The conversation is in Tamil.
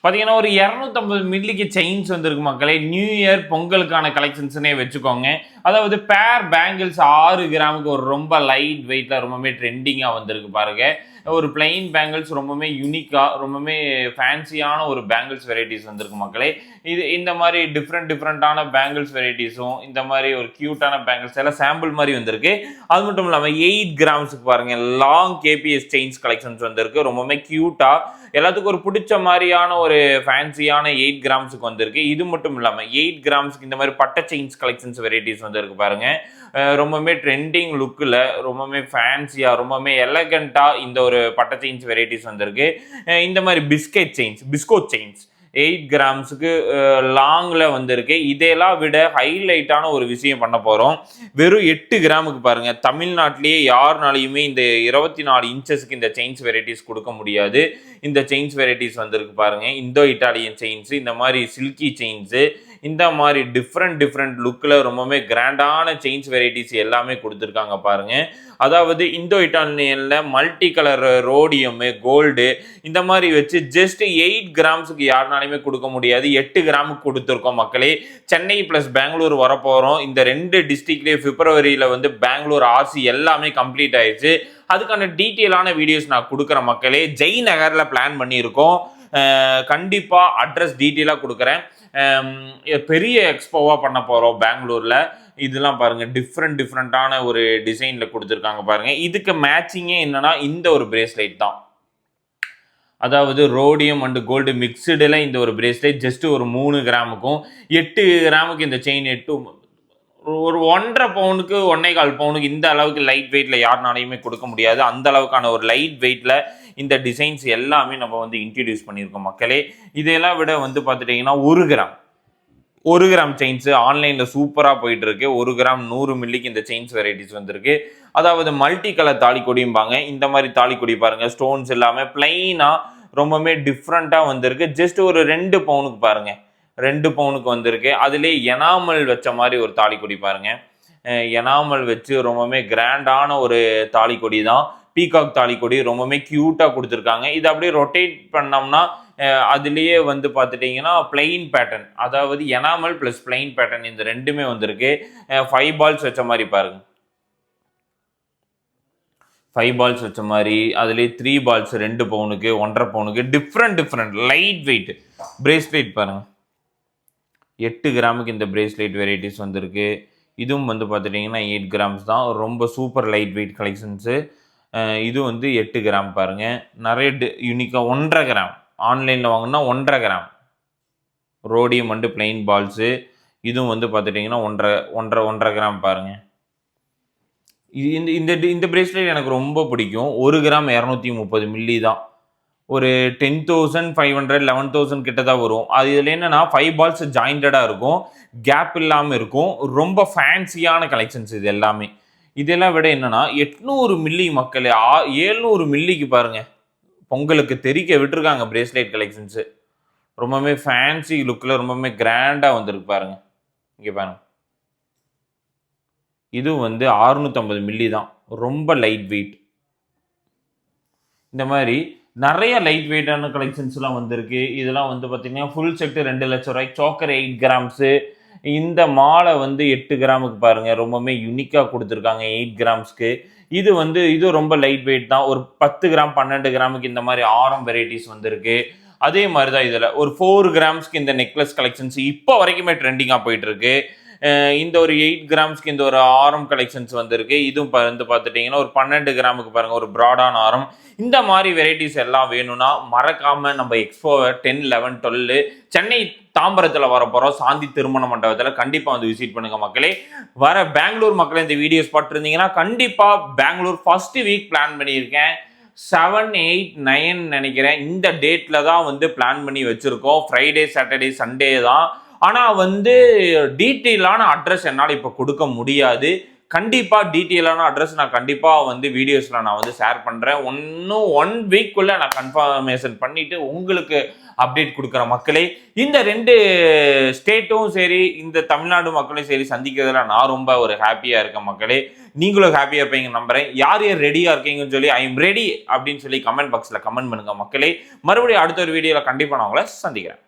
பார்த்தீங்கன்னா ஒரு 250 மில்லிக்கு செயின்ஸ் வந்திருக்கு மக்களே. நியூ இயர் பொங்கலுக்கான கலெக்ஷன்ஸ்னே வச்சுக்கோங்க. அதாவது பேர் பேங்கிள்ஸ் 6 கிராமுக்கு ஒரு ரொம்ப லைட் வெயிட்ல ரொம்பவே ட்ரெண்டிங்கா வந்திருக்கு பாருங்க. ஒரு பிளைன் பேங்கிள்ஸ் ரொம்பவே யூனிக்கா ரொம்பவே ஃபேன்சியான ஒரு பேங்கிள்ஸ் வெரைட்டிஸ் வந்திருக்கு மக்களே. இந்த மாதிரி டிஃப்ரெண்டான பேங்கிள்ஸ் வெரைட்டிஸும் இந்த மாதிரி ஒரு கியூட்டான பேங்கிள்ஸ் எல்லாம் சாம்பிள் மாதிரி வந்திருக்கு. அது மட்டும் இல்லாமல் 8 கிராம்ஸுக்கு பாருங்க லாங் கேபிஎஸ் செயின்ஸ் கலெக்ஷன்ஸ் வந்திருக்கு. ரொம்பவே கியூட்டா எல்லாத்துக்கும் ஒரு பிடிச்ச மாதிரியான ஒரு ஃபேன்சியான 8 கிராம்ஸுக்கு வந்திருக்கு. இது மட்டும் இல்லாமல் 8 கிராம்ஸ்க்கு இந்த மாதிரி பட்டை செயின்ஸ் கலெக்ஷன்ஸ் வெரைட்டிஸ் வந்திருக்கு பாருங்க. ரொம்பவே ட்ரெண்டிங் லுக்கில் ரொம்பவே ஃபேன்சியாக ரொம்பவே எலகண்ட்டாக இந்த ஒரு பட்டை செயின்ஸ் வெரைட்டிஸ் வந்திருக்கு. இந்த மாதிரி பிஸ்கோ செயின்ஸ் 8 கிராம்ஸுக்கு லாங்கில் வந்திருக்கு. இதெல்லாம் விட ஹைலைட்டான ஒரு விஷயம் பண்ண போகிறோம். வெறும் 8 கிராமுக்கு பாருங்கள். தமிழ்நாட்டிலேயே யாருனாலையுமே இந்த 24 இன்ச்சஸ்க்கு இந்த செயின்ஸ் வெரைட்டிஸ் கொடுக்க முடியாது. இந்த செயின்ஸ் வெரைட்டிஸ் வந்திருக்கு பாருங்கள். இந்தோ இட்டாலியன் செயின்ஸு, இந்த மாதிரி சில்கி செயின்ஸு, இந்த மாதிரி டிஃப்ரெண்ட் லுக்கில் ரொம்பவே கிராண்டான செயின்ஸ் வெரைட்டிஸ் எல்லாமே கொடுத்துருக்காங்க பாருங்க. அதாவது இந்தோ இட்டாலியனில் மல்டி கலர் ரோடியம் கோல்டு இந்த மாதிரி வச்சு ஜஸ்ட் 8 கிராம்ஸுக்கு யாருனாலுமே கொடுக்க முடியாது. 8 கிராமுக்கு கொடுத்துருக்கோம் மக்களே. சென்னை பிளஸ் பெங்களூர் வரப்போகிறோம். இந்த 2 டிஸ்ட்ரிக்ட்லேயே பிப்ரவரியில் வந்து பெங்களூர் ஆர்சி எல்லாமே கம்ப்ளீட் ஆயிடுச்சு. அதுக்கான டீட்டெயிலான வீடியோஸ் நான் கொடுக்குறேன் மக்களே. ஜெய்நகரில் பிளான் பண்ணியிருக்கோம். கண்டிப்பாக அட்ரஸ் டீட்டெயிலாக கொடுக்குறேன். பெரிய எக்ஸ்போவாக பண்ண போகிறோம் பெங்களூரில். இதெல்லாம் பாருங்கள் டிஃப்ரெண்டான ஒரு டிசைனில் கொடுத்துருக்காங்க பாருங்கள். இதுக்கு மேட்சிங்கே என்னன்னா இந்த ஒரு பிரேஸ்லைட் தான். அதாவது ரோடியம் அண்ட் கோல்டு மிக்சடில் இந்த ஒரு பிரேஸ்லைட் ஜஸ்ட் ஒரு 3 கிராமுக்கும் 8 கிராமுக்கு இந்த செயின் ஒரு 1.5 பவுனுக்கு 1.25 பவுனுக்கு இந்த அளவுக்கு லைட் வெயிட்டில் யாருனாலையுமே கொடுக்க முடியாது. அந்த அளவுக்கான ஒரு லைட் வெயிட்டில் இந்த டிசைன்ஸ் எல்லாமே நம்ம வந்து இன்ட்ரடியூஸ் பண்ணியிருக்கோம் மக்களே. இதெல்லாம் விட வந்து பார்த்துட்டிங்கன்னா 1 கிராம் செயின்ஸ் ஆன்லைனில் சூப்பராக போயிட்டு இருக்கு. 1 கிராம் 100 மில்லிக்கு இந்த செயின்ஸ் வெரைட்டிஸ் வந்திருக்கு. அதாவது மல்டி கலர் தாலிக்கொடியும்பாங்க. இந்த மாதிரி தாலிக்கொடி பாருங்க, ஸ்டோன்ஸ் எல்லாமே பிளைனாக ரொம்பவே டிஃப்ரெண்ட்டாக வந்திருக்கு. ஜஸ்ட் ஒரு 2 பவுனுக்கு பாருங்க, 2 பவுனுக்கு வந்திருக்கு. அதுலேயே எனாமல் வச்ச மாதிரி ஒரு தாலிக்கொடி பாருங்க. எனாமல் வச்சு ரொம்பவே கிராண்டான ஒரு தாலிக்கொடி தான். பீகாக் தாலிக்கொடி ரொம்பவே கியூட்டாக கொடுத்துருக்காங்க. இது அப்படியே ரொட்டேட் பண்ணோம்னா அதுலேயே வந்து பார்த்துட்டிங்கன்னா பிளெயின் பேட்டர்ன், அதாவது எனாமல் ப்ளஸ் பிளெயின் பேட்டர்ன் இந்த ரெண்டுமே வந்திருக்கு. 5 பால்ஸ் வச்ச மாதிரி பாருங்க, 5 பால்ஸ் வச்ச மாதிரி. அதுலேயே 3 பால்ஸ் 2 பவுனுக்கு 1.5 பவுனுக்கு டிஃப்ரெண்ட் லைட் வெயிட் பிரேஸ்லெட் பாருங்கள். 8 கிராமுக்கு இந்த பிரேஸ்லெட் வெரைட்டிஸ் வந்திருக்கு. இதுவும் வந்து பார்த்துட்டிங்கன்னா 8 கிராம்ஸ் தான். ரொம்ப சூப்பர் லைட் வெயிட் கலெக்ஷன்ஸு. இது வந்து 8 கிராம் பாருங்கள். நிறைய யூனிக்காக 1.5 கிராம் ஆன்லைனில் வாங்கினா 1.5 gram rhodium and plain balls. இதுவும் வந்து பார்த்துட்டிங்கன்னா 1.5 கிராம் பாருங்கள். இந்த இந்த பிரேஸ்லெட் எனக்கு ரொம்ப பிடிக்கும். 1 கிராம் 230 மில்லி தான். ஒரு 10,500 11,000 கிட்ட தான் வரும். அது இதில் என்னென்னா 5 பால்ஸ் ஜாயிண்டடாக இருக்கும், கேப் இல்லாமல் இருக்கும். ரொம்ப ஃபேன்சியான கலெக்ஷன்ஸ் இது எல்லாமே. இதெல்லாம் விட என்னென்னா 800 மில்லி மக்கள் 700 மில்லிக்கு பாருங்கள் பொங்கலுக்கு தெரிக்க விட்டுருக்காங்க பிரேஸ்லெட் கலெக்ஷன்ஸு. ரொம்பவே ஃபேன்சி லுக்கில் ரொம்பவே கிராண்டாக வந்திருக்கு பாருங்க. இங்கே பாருங்க, இது வந்து 650 மில்லி தான். ரொம்ப லைட் வெயிட். இந்த மாதிரி நிறைய லைட் வெயிட்டான கலெக்ஷன்ஸ்லாம் வந்திருக்கு. இதெல்லாம் வந்து பார்த்தீங்கன்னா ஃபுல் செட்டு 2 லட்சம் ரூபாய்க்கு. Choker 8 grams. இந்த மாலை வந்து 8 கிராமுக்கு பாருங்கள், ரொம்பவே யூனிக்காக கொடுத்துருக்காங்க 8 கிராம்ஸ்க்கு. இது ரொம்ப லைட் வெயிட் தான். ஒரு 10 கிராம் 12 கிராமுக்கு இந்த மாதிரி ஆரம் வெரைட்டிஸ் வந்திருக்கு. அதே மாதிரி தான் இதில் ஒரு 4 கிராம்ஸ்க்கு இந்த நெக்லஸ் கலெக்ஷன்ஸ் இப்போ வரைக்குமே ட்ரெண்டிங்காக போயிட்டுருக்கு. இந்த ஒரு 8 கிராம்ஸ்க்கு இந்த ஒரு ஆரம் கலெக்ஷன்ஸ் வந்திருக்கு. இதுவும் வந்து பார்த்துட்டிங்கன்னா ஒரு 12 கிராமுக்கு பாருங்கள் ஒரு ப்ராடான ஆரம். இந்த மாதிரி வெரைட்டிஸ் எல்லாம் வேணும்னா மறக்காமல் நம்ம எக்ஸ்போவை 10, 11, 12 சென்னை தாம்பரத்தில் வர போகிறோம். சாந்தி திருமண மண்டபத்தில் கண்டிப்பாக வந்து விசிட் பண்ணுங்க மக்களே. வர பெங்களூர் மக்களை இந்த வீடியோஸ் பார்த்துருந்தீங்கன்னா கண்டிப்பாக பெங்களூர் ஃபர்ஸ்ட் வீக் பிளான் பண்ணியிருக்கேன். 7, 8, 9 நினைக்கிறேன். இந்த டேட்டில் தான் வந்து பிளான் பண்ணி வச்சுருக்கோம். ஃப்ரைடே, சாட்டர்டே, சண்டே தான். ஆனால் வந்து டீட்டெயிலான அட்ரஸ் என்னால் இப்போ கொடுக்க முடியாது. கண்டிப்பாக டீட்டெயிலான அட்ரஸ் நான் கண்டிப்பாக வந்து வீடியோஸில் நான் வந்து ஷேர் பண்ணுறேன். இன்னும் 1 வீக்குள்ளே நான் கன்ஃபர்மேஷன் பண்ணிவிட்டு உங்களுக்கு அப்டேட் கொடுக்குற மக்களே. இந்த 2 ஸ்டேட்டும் சரி, இந்த தமிழ்நாடு மக்களையும் சரி சந்திக்கிறதுல நான் ரொம்ப ஒரு ஹாப்பியாக இருக்கேன் மக்களே. நீங்களும் ஹாப்பியாக இருப்பீங்க நம்புறேன். யார் யார் ரெடியாக இருக்கீங்கன்னு சொல்லி ஐ எம் ரெடி அப்படின்னு சொல்லி கமெண்ட் பாக்ஸில் கமெண்ட் பண்ணுங்க மக்களே. மறுபடியும் அடுத்த ஒரு வீடியோவில் கண்டிப்பாக நான் உங்களை சந்திக்கிறேன்.